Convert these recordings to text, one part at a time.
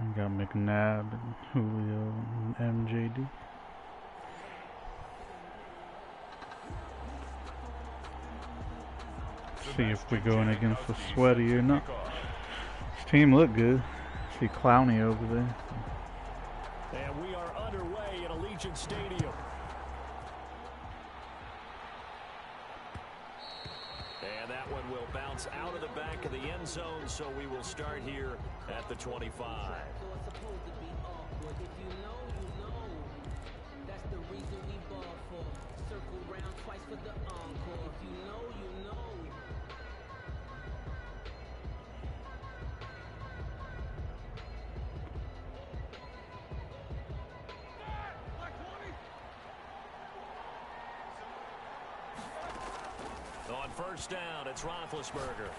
We got McNabb and Julio and MJD. See if we're going against the sweaty or not. This team look good. See Clowney over there. And we are underway at Allegiant Stadium. And that one will bounce out of the back of the end zone, so we will start here at the 25. On first down, it's Roethlisberger.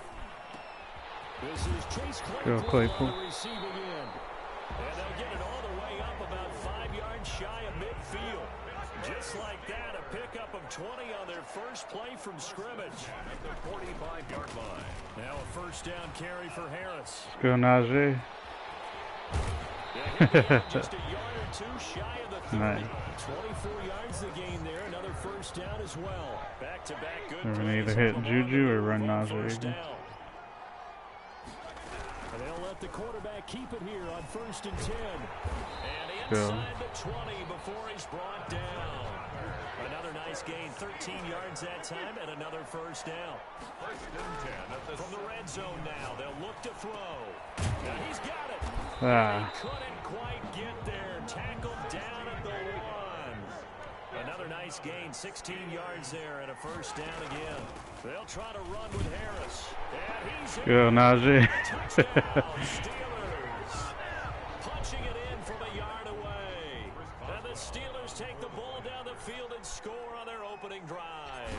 This is Chase Claypool receiving in. And they'll get it all the way up about 5 yards shy of midfield. Just like that, a pickup of 20 on their first play from scrimmage. At the 45-yard line. Now a first down carry for Harris. Let's go, Najee. Just a yard or two shy of the 30. Nice. 24 yards the gain there. Another first down as well. Back-to-back good plays. We're gonna either hit Juju or run Najee again. And they'll let the quarterback keep it here on 1st and 10. And inside the 20 before he's brought down. Another nice gain, 13 yards that time, and another first down. 1st and 10 from the red zone now. They'll look to throw. Now he's got it. He couldn't quite get there. Tackled down at the 1. Another nice gain, 16 yards there, and a first down again. They'll try to run with Harris. And he's go, Najee. Touchdown, Steelers. Punching it in from a yard away. And the Steelers take the ball down the field and score on their opening drive.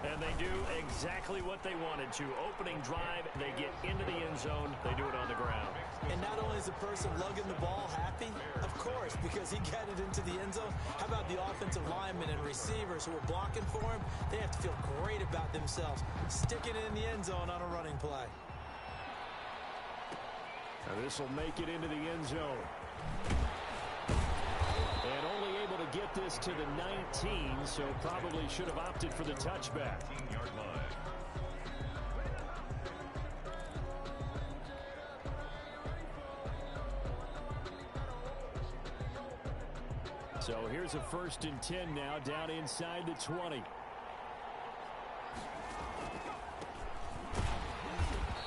And they do exactly what they wanted to. Opening drive, they get into the end zone. They do it on the ground. And not only is the person lugging the ball happy, of course, because he got it into the end zone. How about the offensive linemen and receivers who are blocking for him? They have to feel great about themselves, sticking it in the end zone on a running play. And this will make it into the end zone. And only able to get this to the 19, so probably should have opted for the touchback. 19-yard line. So here's a 1st and 10 now, down inside the 20.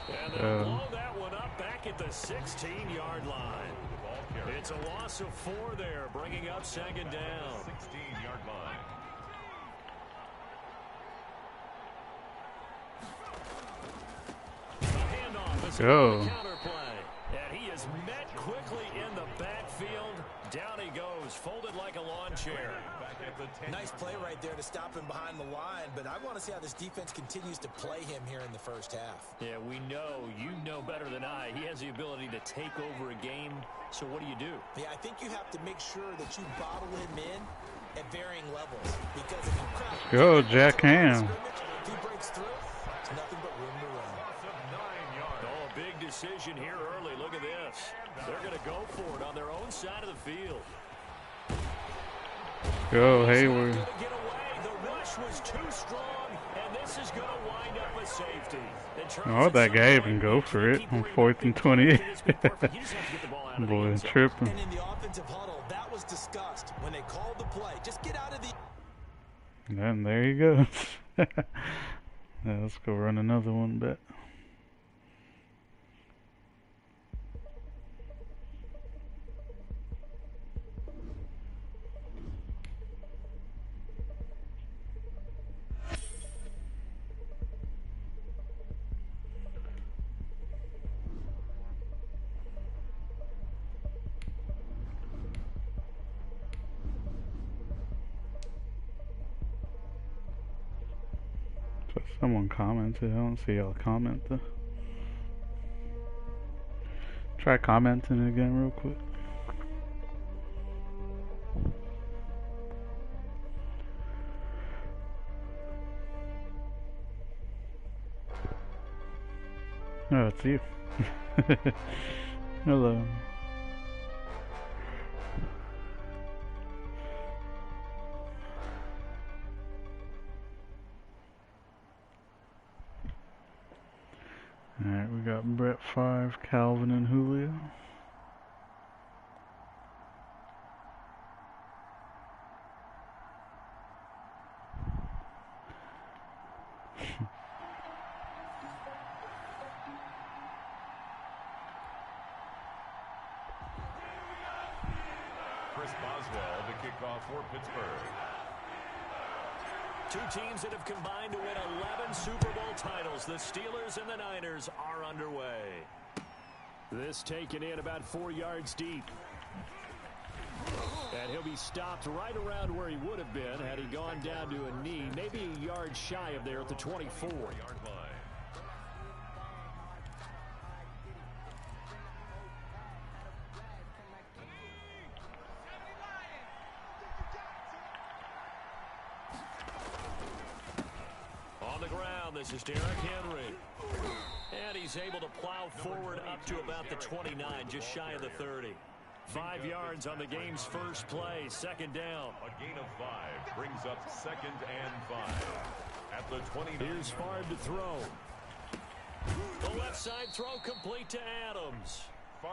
And they'll blow that one up back at the 16-yard line. It's a loss of 4 there, bringing up 2nd down. 16-yard line. Handoff. Go. Counterplay. And he is met quickly in the backfield. Down he goes, folded like a lawn chair. Nice play right there to stop him behind the line, but I want to see how this defense continues to play him here in the first half. Yeah, we know, you know better than I, he has the ability to take over a game, so what do you do? Yeah, I think you have to make sure that you bottle him in at varying levels, because if you crack... Go, Jack Ham. If he breaks through, it's nothing but room to run. Oh, a big decision here early, look at this. They're going to go for it on their own side of the field. Go, Hayward. The rush was too strong, and this is going to wind up a safety. Oh, that guy even go for it on 4th and 28. Boy, tripping. And in the offensive huddle, that was discussed when they called the play. Just get out of the... And there he goes. Yeah, let's go run another one, bet. Someone commented. I don't see y'all comment though. Try commenting again real quick. No, it's you. Hello. Alright, we got Brett 5, Calvin, and Julio. Chris Boswell to kick off for Pittsburgh. Two teams that have combined to win 11 Super Bowl titles. The Steelers and the Niners are underway. This taken in about 4 yards deep. And he'll be stopped right around where he would have been had he gone down to a knee, maybe a yard shy of there at the 24-yard line. On the ground, this is Derrick Henry. And he's able to plow forward up to about the 29, just shy of the 30. 5 yards on the game's first play, second down. A gain of 5 brings up 2nd and 5. At the 29. Here's Favre to throw. The left side throw complete to Adams.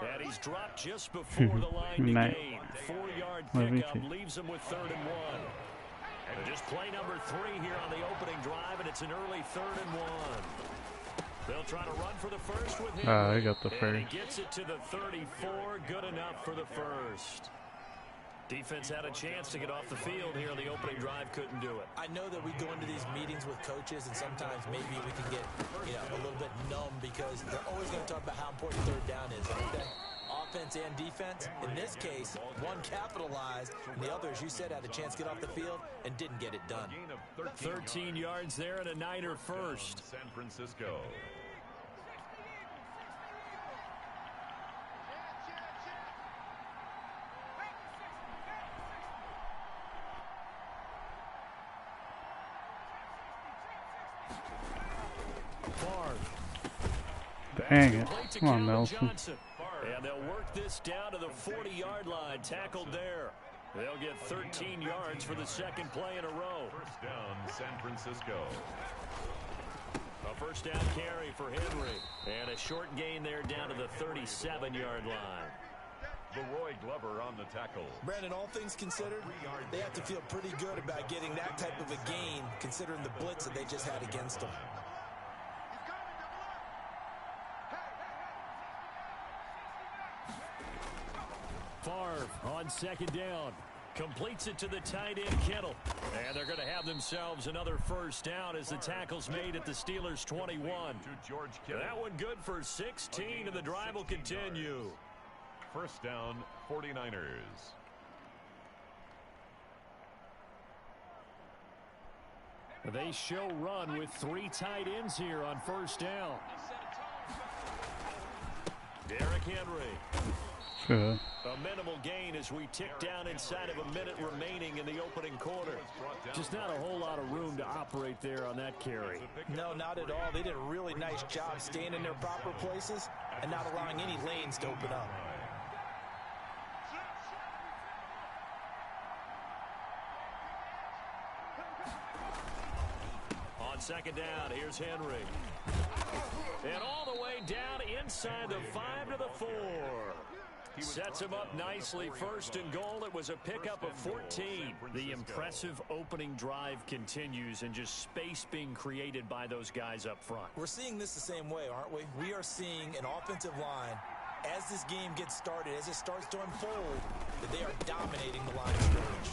And he's dropped just before the line to gain. 4-yard pickup leaves him with 3rd and 1. And just play number 3 here on the opening drive, and it's an early 3rd and 1. They'll try to run for the first with him. I got the first. And he gets it to the 34. Good enough for the first. Defense had a chance to get off the field here on the opening drive. Couldn't do it. I know that we go into these meetings with coaches, and sometimes maybe we can get a little bit numb because they're always going to talk about how important 3rd down is. Okay? Offense and defense. In this case, one capitalized, and the other, as you said, had a chance to get off the field and didn't get it done. 13 yards there and a Niner first. San Francisco. Dang it. Come on, Nelson. And they'll work this down to the 40-yard line. Tackled there. They'll get 13 yards for the second play in a row. First down, San Francisco. A first down carry for Henry. And a short gain there down to the 37-yard line. Leroy Glover on the tackle. Brandon, all things considered, they have to feel pretty good about getting that type of a gain considering the blitz that they just had against them. Favre on second down. Completes it to the tight end, Kittle. And they're going to have themselves another first down as the tackle's made at the Steelers' 21. To George Kittle. That one good for 16, and the drive will continue. First down, 49ers. They show run with 3 tight ends here on first down. Derrick Henry. Good. A minimal gain as we tick down inside of a minute remaining in the opening quarter. Just not a whole lot of room to operate there on that carry. No, not at all. They did a really nice job staying in their proper places and not allowing any lanes to open up. On second down, here's Henry. And all the way down inside the 5 to the 4. Sets him up nicely. First and goal. It was a pickup of 14. The impressive opening drive continues and just space being created by those guys up front. We're seeing this the same way, aren't we? We are seeing an offensive line, as this game gets started, as it starts to unfold, that they are dominating the line of scrimmage.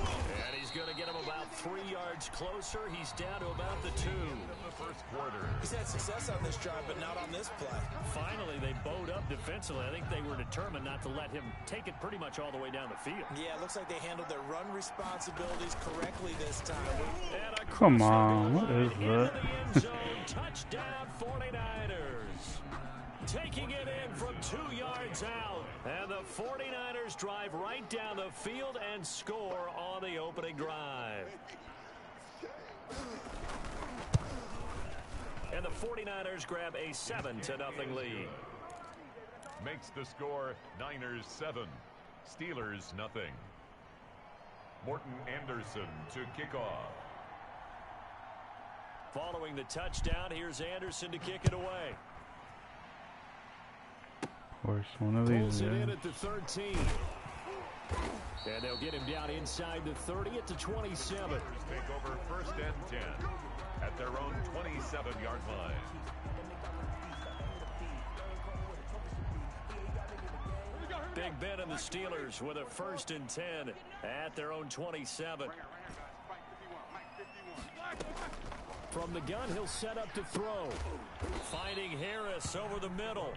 And he's going to get him about 3 yards closer. He's down to about the 2. The first quarter. He's had success on this drive, but not on this play. Finally, they bowed up defensively. I think they were determined not to let him take it pretty much all the way down the field. Yeah, it looks like they handled their run responsibilities correctly this time. Come on, what is that? Touchdown 49ers. Taking it in from 2 yards out. And the 49ers drive right down the field and score on the opening drive. And the 49ers grab a 7-0 lead. makes the score Niners 7, Steelers nothing. Morton Anderson to kick off. Following the touchdown, here's Anderson to kick it away. Of course, one of these. Pulls it in at the 13. And they'll get him down inside the 30 at the 27. Take over 1st and 10 at their own 27-yard line. Big Ben and the Steelers with a 1st and 10 at their own 27. From the gun, he'll set up to throw. Finding Harris over the middle.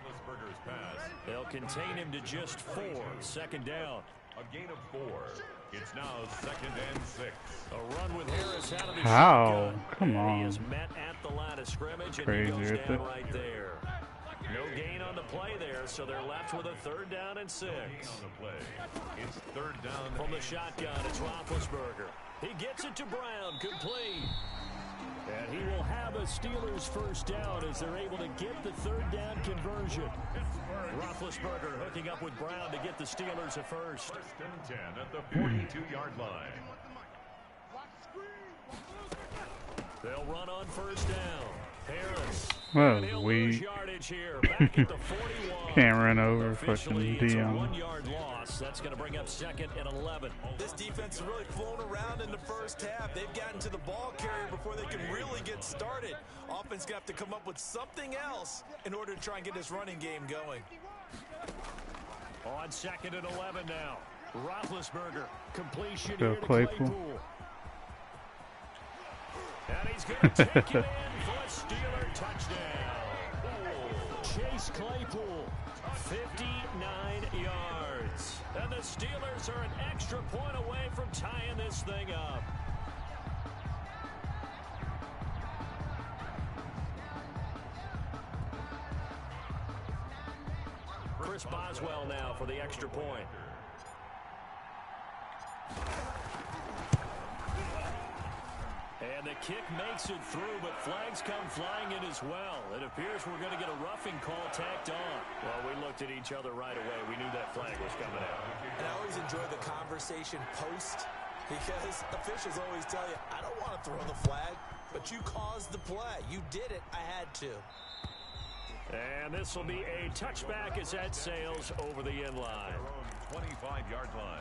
They'll contain him to just 4. 2nd down. A gain of 4. It's now 2nd and 6. A run with Harris out of the How? shotgun. Come on. He is met at the line of scrimmage, and Crazy, he goes isn't down it? right there. No gain on the play there, so they're left with a 3rd down and 6. On the play. It's 3rd down. From the shotgun, it's Roethlisberger. He gets it to Brown, complete. And he will have a Steelers 1st down as they're able to get the 3rd down conversion. Roethlisberger hooking up with Brown to get the Steelers a 1st. 1st and 10 at the 42-yard line. They'll run on 1st down. Harris. Well, And he'll we lose yardage here. Back at the 41. can't run over Officially, fucking it's a Dion. 1-yard loss. That's going to bring up 2nd and 11. This defense has really flown around in the first half. They've gotten to the ball carrier before they can really get started. Offense going to have to come up with something else in order to try and get this running game going. On 2nd and 11 now. Roethlisberger. Completion Go here to Claypool. Claypool. And he's going to take it in for a Steeler touchdown. Chase Claypool, 59 yards. And the Steelers are an extra point away from tying this thing up. Chris Boswell now for the extra point. And the kick makes it through, but flags come flying in as well. It appears we're going to get a roughing call tacked on. Well, we looked at each other right away. We knew that flag was coming out. And I always enjoy the conversation post because officials always tell you, I don't want to throw the flag, but you caused the play. You did it. I had to. And this will be a touchback as that sails over the end line. 25-yard line.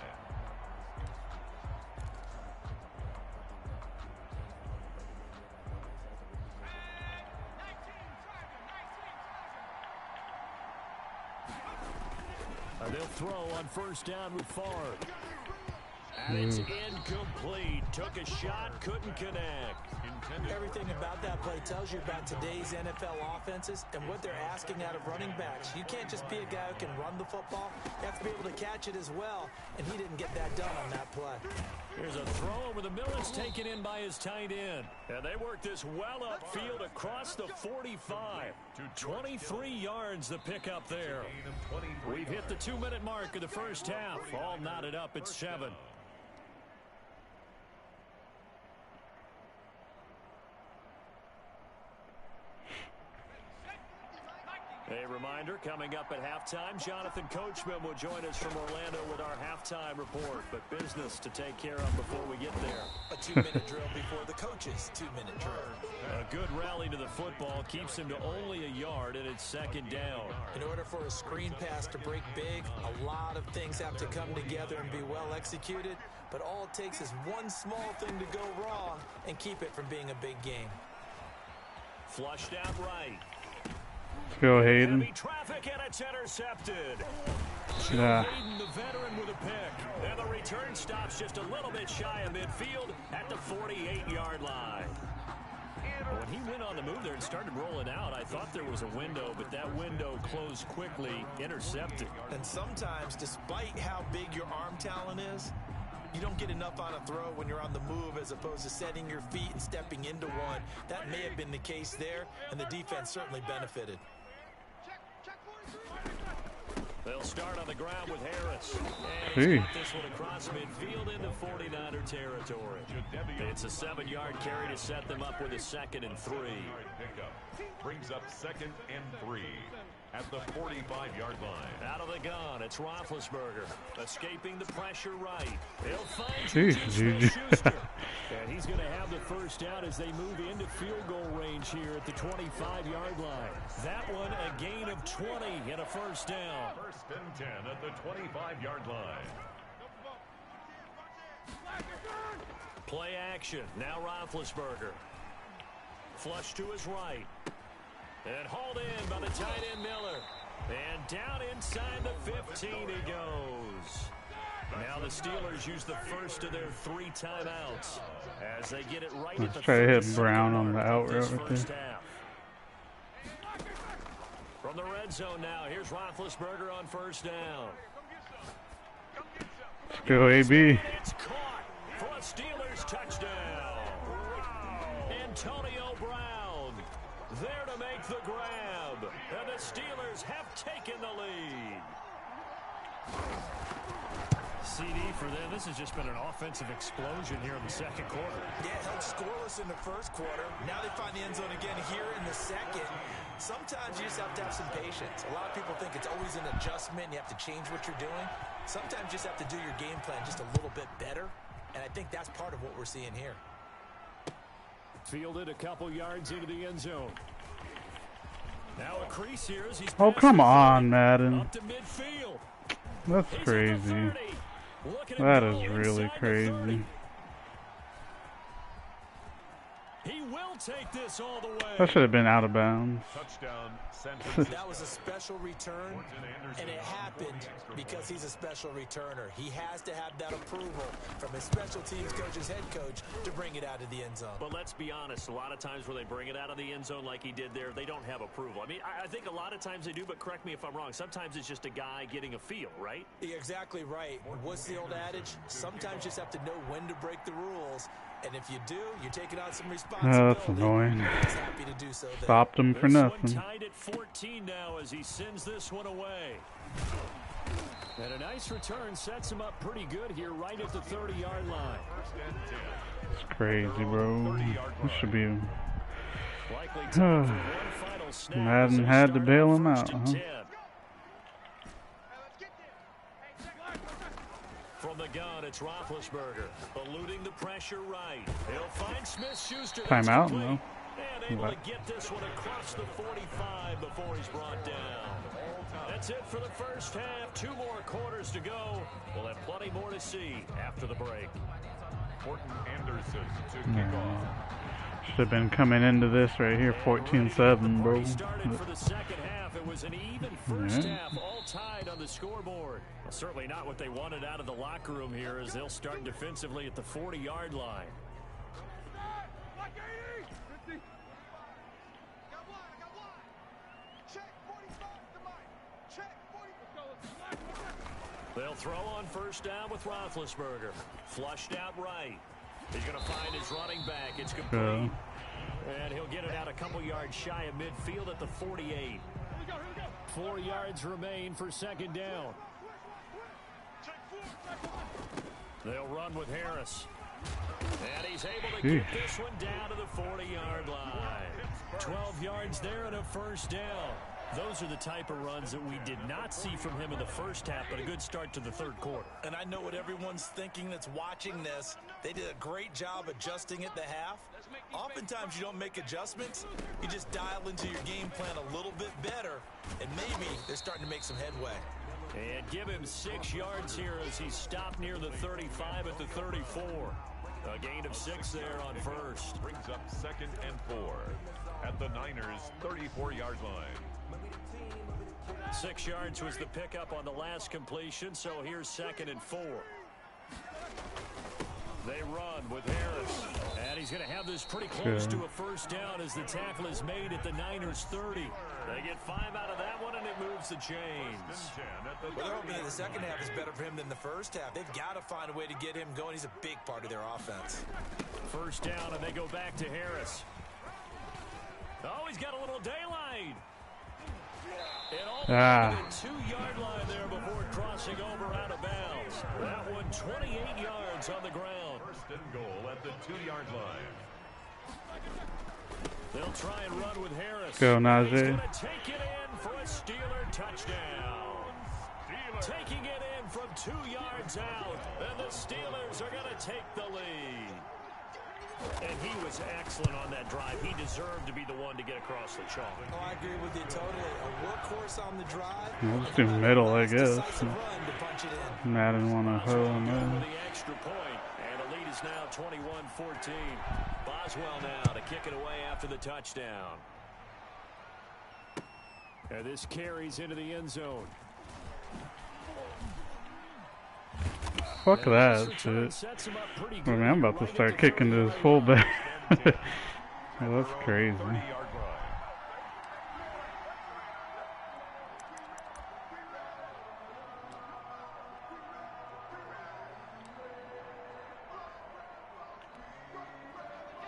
They'll throw on 1st down with Favre. And it's incomplete. Took a shot, couldn't connect. Everything about that play tells you about today's NFL offenses and what they're asking out of running backs. You can't just be a guy who can run the football. You have to be able to catch it as well, and he didn't get that done on that play. Here's a throw over the middle. It's taken in by his tight end. And they work this well upfield across the 45. 23 yards the pickup there. We've hit the 2-minute mark of the first half. All knotted up at 7. A reminder, coming up at halftime, Jonathan Coachman will join us from Orlando with our halftime report. But business to take care of before we get there. A 2-minute drill before the coach's 2-minute drill. A good rally to the football keeps him to only a yard, and it's 2nd down. In order for a screen pass to break big, a lot of things have to come together and be well executed. But all it takes is one small thing to go wrong and keep it from being a big game. Flushed out right. Let's go, Hayden. Heavy traffic, and it's intercepted. Yeah. Hayden, the veteran, with a pick. And the return stops just a little bit shy of midfield at the 48-yard line. When he went on the move there and started rolling out, I thought there was a window, but that window closed quickly, intercepted. And sometimes, despite how big your arm talent is, you don't get enough on a throw when you're on the move as opposed to setting your feet and stepping into one. That may have been the case there, and the defense certainly benefited. They'll start on the ground with Harris. And he's got this one across midfield into 49er territory. It's a 7-yard carry to set them up with a 2nd and 3. Brings up 2nd and 3 at the 45-yard line. Out of the gun, it's Roethlisberger. Escaping the pressure right. He'll find Jeez, Juju. Schuster. And he's going to have the first down as they move into field goal range here at the 25-yard line. That one a gain of 20 and a first down. First and 10 at the 25-yard line. Play action. Now Roethlisberger. Flush to his right. And hauled in by the tight end Miller. And down inside the 15 he goes. Now the Steelers use the first of their 3 timeouts as they get it right at the try to hit Brown on the out route right there. From the red zone now, here's Roethlisberger on first down. Let's go, AB. It's caught for a Steelers touchdown. Antonio Brown there to make the grab. And the Steelers have taken the lead. CD for them. This has just been an offensive explosion here in the second quarter. Yeah, held scoreless in the first quarter. Now they find the end zone again here in the second. Sometimes you just have to have some patience. A lot of people think it's always an adjustment. You have to change what you're doing. Sometimes you just have to do your game plan just a little bit better. And I think that's part of what we're seeing here. Fielded a couple yards into the end zone. Now a crease here as he's Oh, come on, Madden. up to midfield. That's crazy. That is really crazy. He will take this all the way. That should have been out of bounds. Touchdown. That was a special return, and it happened because he's a special returner. He has to have that approval from his special teams coach's head coach to bring it out of the end zone. But let's be honest, a lot of times where they bring it out of the end zone like he did there, they don't have approval. I mean, I think a lot of times they do, but correct me if I'm wrong. Sometimes it's just a guy getting a feel, right? You're exactly right. What's the old adage? Sometimes you just have to know when to break the rules. And if you do, you're taking on some responsibility. Oh, that's annoying. He's happy to do so. Stopped him for nothing. This one tied at 14 now as he sends this one away. And a nice return sets him up pretty good here right at the 30-yard line. It's crazy, bro. This should be... Likely time for one final snap. Madden had to bail him out, huh? From the gun, it's Roethlisberger, eluding the pressure right. He'll find Smith-Schuster. Timeout, no. And able to get this one across the 45 before he's brought down. That's it for the first half. 2 more quarters to go. We'll have plenty more to see after the break. Morton Anderson to kick off. Should have been coming into this right here, 14-7, bro. Started for the second half. It was an even first half, all tied on the scoreboard. Well, certainly not what they wanted out of the locker room here as they'll start defensively at the 40-yard line. They'll throw on first down with Roethlisberger. Flushed out right. He's going to find his running back. It's complete. And he'll get it out a couple yards shy of midfield at the 48. 4 yards remain for second down. They'll run with Harris. And he's able to get this one down to the 40-yard line. 12 yards there and a first down. Those are the type of runs that we did not see from him in the first half, but a good start to the third quarter. And I know what everyone's thinking that's watching this. They did a great job adjusting at the half. Oftentimes you don't make adjustments. You just dial into your game plan a little bit better, and maybe they're starting to make some headway. And give him 6 yards here as he stopped near the 35 at the 34. A gain of 6 there on first. Brings up 2nd and 4 at the Niners' 34-yard line. 6 yards was the pickup on the last completion, so here's 2nd and 4. They run with Harris, and he's going to have this pretty close to a first down as the tackle is made at the Niners' 30. They get 5 out of that one, and it moves the chains. Well, they're hoping that the second half is better for him than the first half. They've got to find a way to get him going. He's a big part of their offense. First down, and they go back to Harris. Oh, he's got a little daylight. And all the way to the 2-yard line there before crossing over out of bounds. That one 28 yards on the ground. First and goal at the 2-yard line. They'll try and run with Harris. Go, He's Najee. going to take it in for a Steeler touchdown. Taking it in from 2 yards out. And the Steelers are going to take the lead. And he was excellent on that drive. He deserved to be the one to get across the chalk. Oh, I agree with you totally. A workhorse on the drive. I'll just do middle, I guess. Madden want to hoe on With that. the extra point, and the lead is now 21-14. Boswell now to kick it away after the touchdown. And this carries into the end zone. Fuck that shit. I mean, I'm about to start kicking to his fullback. Oh, that's crazy.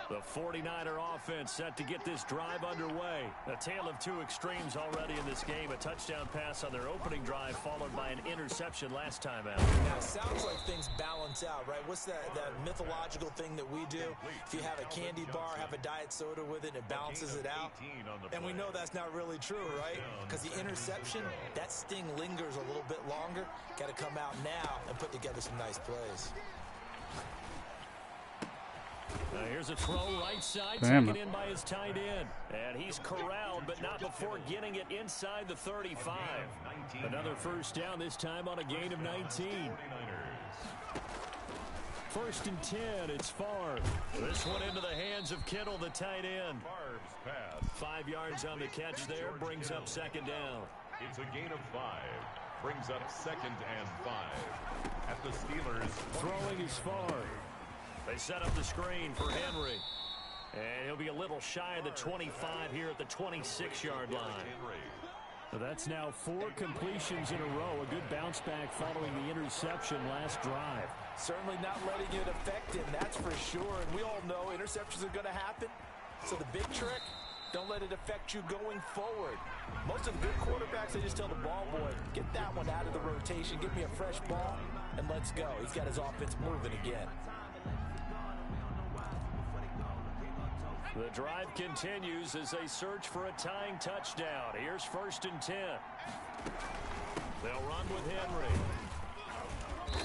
The 49er offense set to get this drive underway. A tale of two extremes already in this game. A touchdown pass on their opening drive followed by an interception last time out. Now, it sounds like things balance out, right? What's that mythological thing that we do? If you have a candy bar, have a diet soda with it, it balances it out. And we know that's not really true, right? Because the interception, that sting lingers a little bit longer. Got to come out now and put together some nice plays. Here's a throw right side, Damn. taken in by his tight end. And he's corralled, but not before getting it inside the 35. Another first down, this time on a gain of 19. First and 10, it's Favre. This one into the hands of Kittle, the tight end. 5 yards on the catch there, brings up second down. It's a gain of 5. Brings up 2nd and 5. At the Steelers. Throwing is Favre. They set up the screen for Henry. And he'll be a little shy of the 25 here at the 26-yard line. So that's now 4 completions in a row. A good bounce back following the interception last drive. Certainly not letting it affect him, that's for sure. And we all know interceptions are going to happen. So the big trick, don't let it affect you going forward. Most of the good quarterbacks, they just tell the ball boy, get that one out of the rotation, give me a fresh ball, and let's go. He's got his offense moving again. The drive continues as they search for a tying touchdown. Here's first and 10. They'll run with Henry.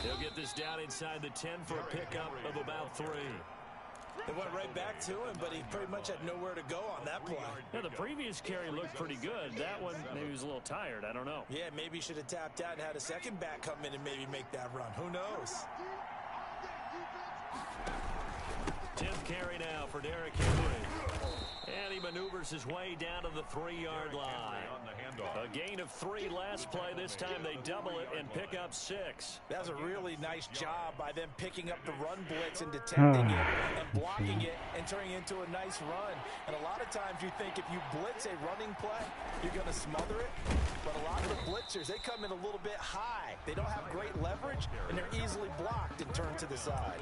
He'll get this down inside the 10 for a pickup of about 3. They went right back to him, but he pretty much had nowhere to go on that play. Yeah, the previous carry looked pretty good. That one, maybe he was a little tired. I don't know. Yeah, maybe he should have tapped out and had a second back come in and maybe make that run. Who knows? 10th carry now for Derrick Henry. And he maneuvers his way down to the 3-yard line. A gain of 3 last play. This time they double it and pick up 6. That was a really nice job by them picking up the run blitz and detecting it and blocking it and turning it into a nice run. And a lot of times you think if you blitz a running play, you're going to smother it. But a lot of the blitzers, they come in a little bit high. They don't have great leverage, and they're easily blocked and turned to the side.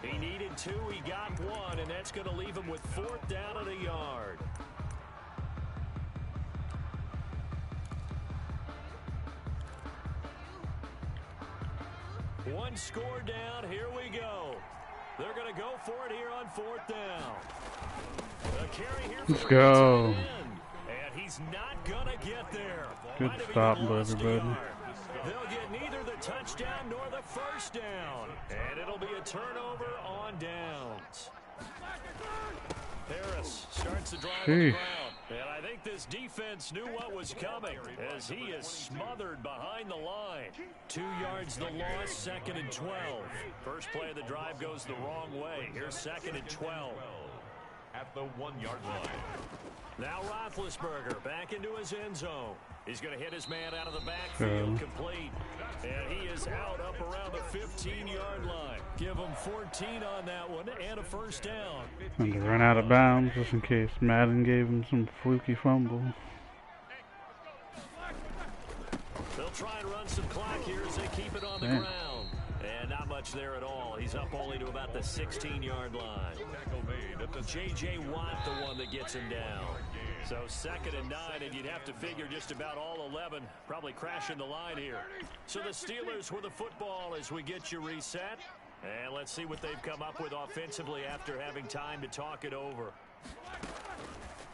He needed 2. He got 1, and that's going to leave him with 4th down and a yard. One score down. Here we go. They're going to go for it here on 4th down. A carry here. Let's go. And he's not going to get there. Good stop, everybody. They'll get neither the touchdown nor the first down. And it'll be a turnover on downs. Harris starts the drive on the ground. And I think this defense knew what was coming as he is smothered behind the line. 2 yards the loss, 2nd and 12. First play of the drive goes the wrong way. Here's 2nd and 12. At the 1-yard line. Now Roethlisberger back into his end zone. He's going to hit his man out of the backfield, complete. And he is out up around the 15-yard line. Give him 14 on that one and a first down. And to run out of bounds just in case Madden gave him some fluky fumble. They'll try and run some clock here as they keep it on the ground. And not much there at all. He's up only to about the 16-yard line. J.J. Watt, the one that gets him down. So 2nd and 9, and you'd have to figure just about all 11 probably crashing the line here. So the Steelers with the football as we get you reset. And let's see what they've come up with offensively after having time to talk it over.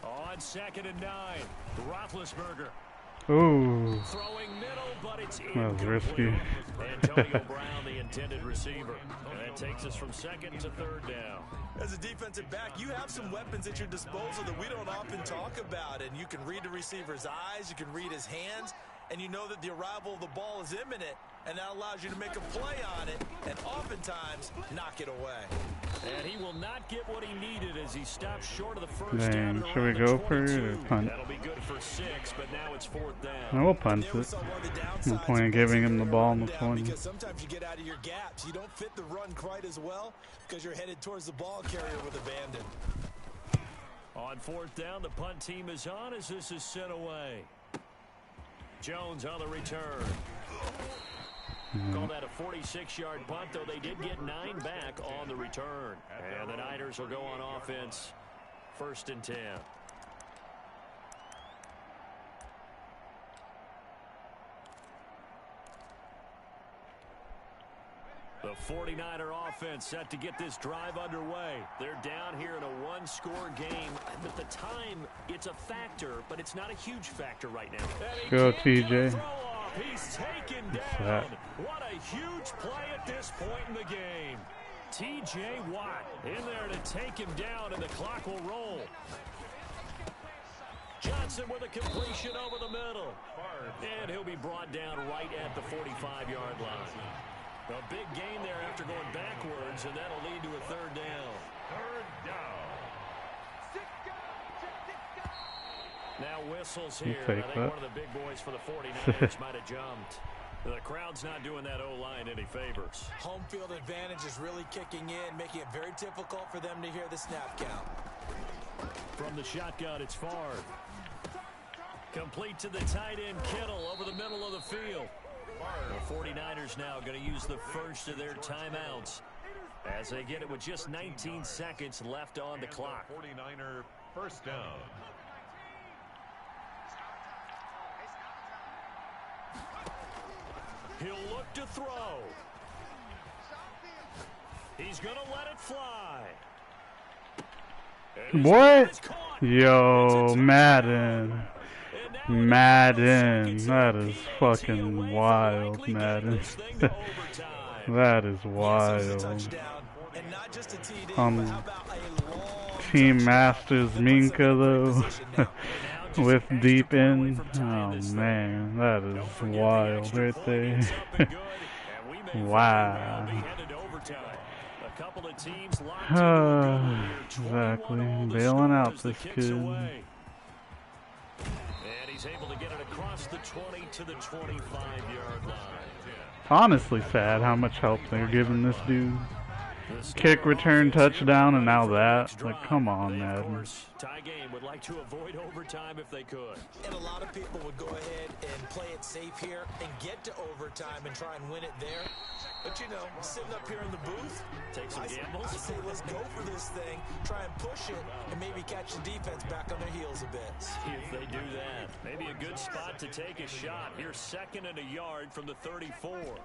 On 2nd and 9, Roethlisberger. Ooh. Throwing middle, but it's That was risky. Antonio Brown, the intended receiver. And that takes us from 2nd to 3rd down. As a defensive back, you have some weapons at your disposal that we don't often talk about. And you can read the receiver's eyes, you can read his hands, and you know that the arrival of the ball is imminent. And that allows you to make a play on it and oftentimes knock it away. And he will not get what he needed as he stops short of the first Dang, down. should we go for it or punt? That'll be good for 6, but now it's 4th down. No, we'll punt it. No point in giving him the ball in the 20. Because sometimes you get out of your gaps. You don't fit the run quite as well because you're headed towards the ball carrier with abandon. On 4th down, the punt team is on as this is sent away. Jones on the return. Call that a 46-yard punt, though they did get 9 back on the return. And the Niners will go on offense. 1st and 10. The 49er offense set to get this drive underway. They're down here in a one-score game. And at the time, it's a factor, but it's not a huge factor right now. Go, TJ. He's taken down. What a huge play at this point in the game. T.J. Watt in there to take him down, and the clock will roll. Johnson with a completion over the middle. And he'll be brought down right at the 45-yard line. A big gain there after going backwards, and that'll lead to a 3rd down. 3rd down. Now whistles here. I think one of the big boys for the 49ers might have jumped. The crowd's not doing that O-line any favors. Home field advantage is really kicking in, making it very difficult for them to hear the snap count. From the shotgun, it's Favre. Complete to the tight end, Kittle, over the middle of the field. The 49ers now going to use the first of their timeouts as they get it with just 19 seconds left on the clock. 49er 1st down. He'll look to throw. He's going to let it fly. What? Yo, Madden. Madden. That is fucking wild, Madden. That is wild. Team Masters Minka, though. With deep in. Oh, man. That is wild right there. Wow. Exactly. Bailing out this kid. And he's able to get it across the 20 to the 25-yard line. Honestly sad how much help they're giving this dude. Kick, return, touchdown, and now that. Like, come on, Madden. Tie game would like to avoid overtime if they could. And a lot of people would go ahead and play it safe here and get to overtime and try and win it there. But, you know, sitting up here in the booth, take some gambles. I say let's go for this thing, try and push it, and maybe catch the defense back on their heels a bit. See if they do that. Maybe a good spot to take a shot. Here's 2nd and a yard from the 34.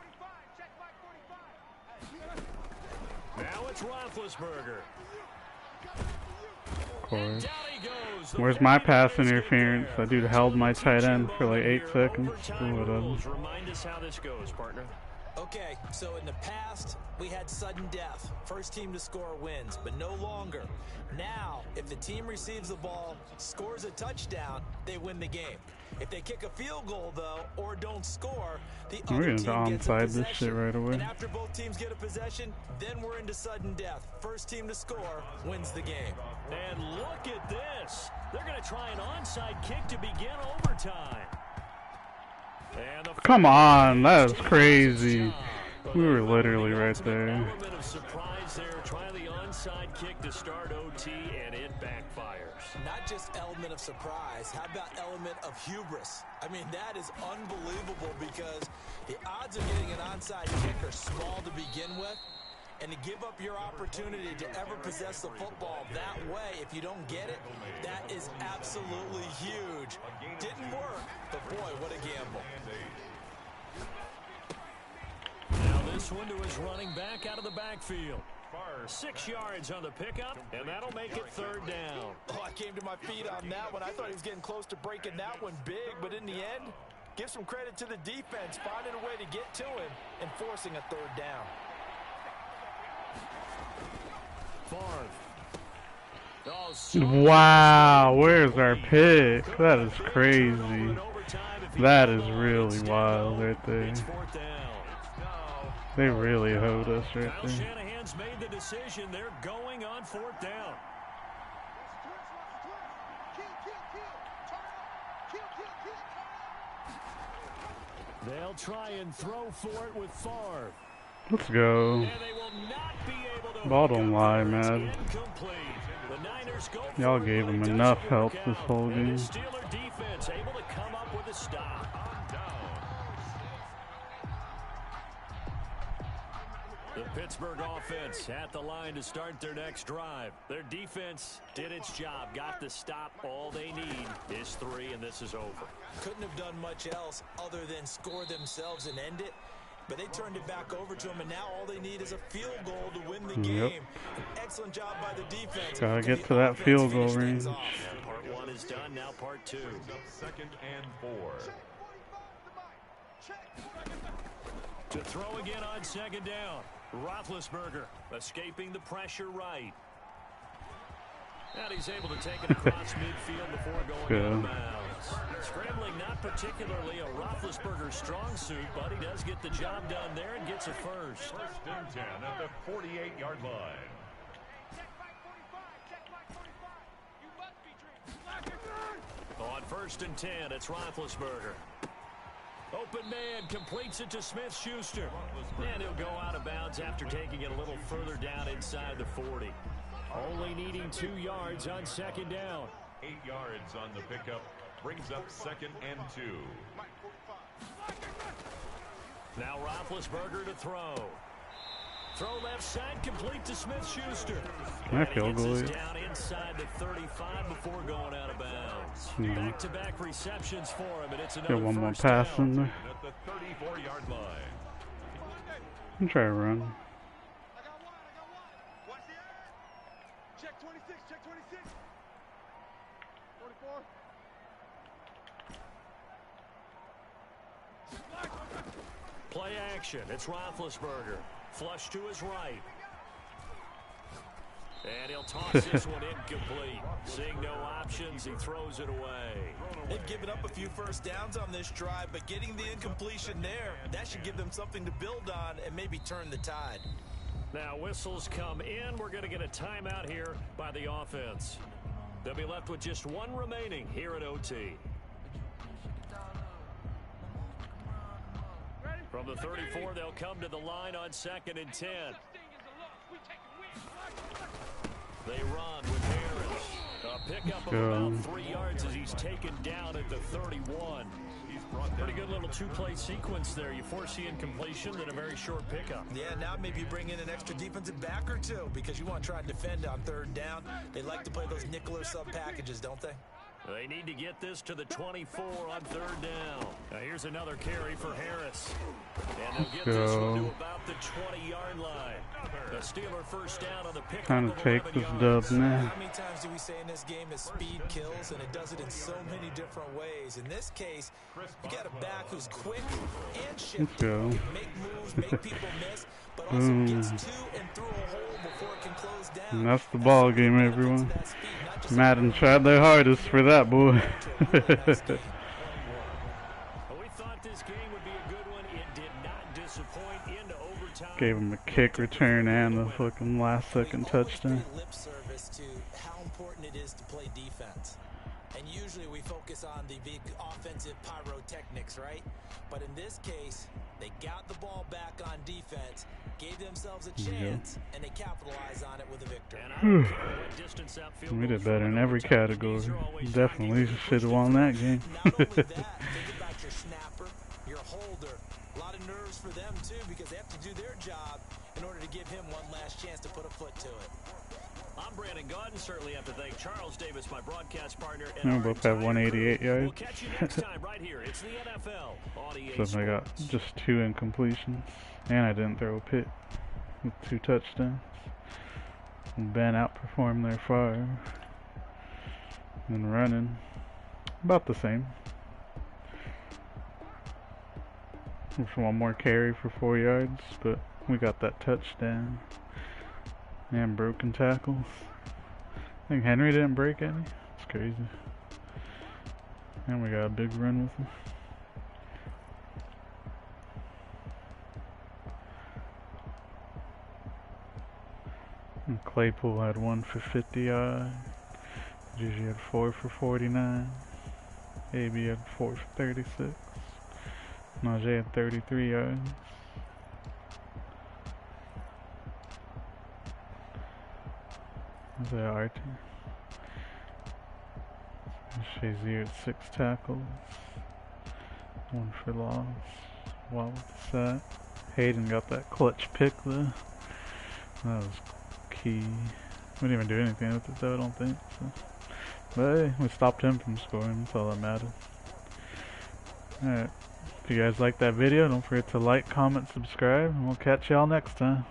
Now it's Roethlisberger. Of course. Where's my pass interference? That dude held my tight end for like 8 seconds. Whatever. Remind us how this goes, partner. Okay, so in the past, we had sudden death. First team to score wins, but no longer. Now, if the team receives the ball, scores a touchdown, they win the game. If they kick a field goal, though, or don't score, the other team gets a possession. This shit right away. And after both teams get a possession, then we're into sudden death. First team to score wins the game. And look at this. They're going to try an onside kick to begin overtime. Come on, that was crazy. We were literally right there. Element of surprise there, trying the onside kick to start OT, and it backfires. Not just element of surprise, how about element of hubris? I mean, that is unbelievable because the odds of getting an onside kick are small to begin with. And to give up your opportunity to ever possess the football that way, if you don't get it, that is absolutely huge. Didn't work, but boy, what a gamble. Now this one to his running back out of the backfield. 6 yards on the pickup, and that'll make it 3rd down. Oh, I came to my feet on that one. I thought he was getting close to breaking that one big, but in the end, give some credit to the defense, finding a way to get to him and forcing a 3rd down. Wow, where's our pick? That is crazy. That is really wild right there. They really hold us right there. Shanahan's made the decision. They're going on 4th down. They'll try and throw for it with Favre. Let's go. Ball don't lie, man. Y'all gave him enough help this whole game. Steeler defense able to come up with a stop. The Pittsburgh offense at the line to start their next drive. Their defense did its job, got the stop. All they need is 3, and this is over. Couldn't have done much else other than score themselves and end it. But they turned it back over to them, and now all they need is a field goal to win the game. An excellent job by the defense. Gotta get to that field goal range. Part 1 is done, now part 2. 2nd and 4. To throw again on 2nd down. Roethlisberger escaping the pressure right. And he's able to take it across midfield before going out of bounds. Scrambling not particularly a Roethlisberger strong suit, but he does get the job done there and gets a first. 1st and 10 at the 48-yard line. On 1st and 10, it's Roethlisberger. Open man completes it to Smith-Schuster. And he'll go out of bounds after taking it a little further down inside the 40. Only needing 2 yards on 2nd down. 8 yards on the pickup. Brings up 2nd and 2. Now Roethlisberger to throw. Throw left side, complete to Smith-Schuster. Can I field goal it? Down inside the 35 before going out of bounds. Back-to-back receptions for him, and it's another Get one more first pass down. in there. At the 34-yard line. And try to run. Check 26, check 26. 44. Play action. It's Roethlisberger. Flush to his right. And he'll toss this one incomplete. Seeing no options, he throws it away. They've given up a few first downs on this drive, but getting the incompletion there, that should give them something to build on and maybe turn the tide. Now whistles come in. We're going to get a timeout here by the offense. They'll be left with just 1 remaining here at OT. From the 34, they'll come to the line on 2nd and 10. They run with Harris. A pickup of about 3 yards as he's taken down at the 31. Pretty good little 2-play sequence there. You foresee incompletion and a very short pickup. Yeah, now maybe you bring in an extra defensive back or 2 because you want to try and defend on 3rd down. They like to play those nickel or sub packages, don't they? They need to get this to the 24 on 3rd down. Now here's another carry for Harris. And they'll get this one to about the 20-yard line. The Steeler first down on the pick. Trying to take this dub now. How many times do we say in this game that speed kills, and it does it in so many different ways? In this case, you got a back who's quick and shifty. Make moves, make people miss, but also gets to and through a hole before it can close down. And that's the ball game, everyone. Madden tried their hardest for that, boy. We thought this game would be a good one. It did not disappoint into overtime. Gave him a kick return and a fucking last-second touchdown. Lip service to how important it is to play defense. And usually we focus on the big offensive pyrotechnics, right? But in this case, they got the ball back on defense, gave themselves a chance, and they capitalized on it with a victory. We did better in every category. Definitely should have won that game. Not only that, think about your snapper, your holder. A lot of nerves for them, too, because they have to do their job in order to give him one last chance to put a foot to it. I'm Brandon Gaudin. Certainly have to thank Charles Davis, my broadcast partner. We both have 188 yards. We'll catch you next time right here. It's the NFL on EA Except I got just 2 incompletions. And I didn't throw a pick with 2 touchdowns. Ben outperformed their fire. And running, about the same. Just one more carry for 4 yards, but we got that touchdown. And broken tackles. I think Henry didn't break any. It's crazy. And we got a big run with him. And Claypool had 1 for 50 yards. Gigi had 4 for 49. AB had 4 for 36. Najee had 33 yards. Is that Artie? Shazier had 6 tackles. 1 for loss. Wow, what's that? Hayden got that clutch pick though. That was key. We didn't even do anything with it though, I don't think. So. But hey, we stopped him from scoring, that's all that mattered. Alright. If you guys liked that video, don't forget to like, comment, subscribe, and we'll catch y'all next time.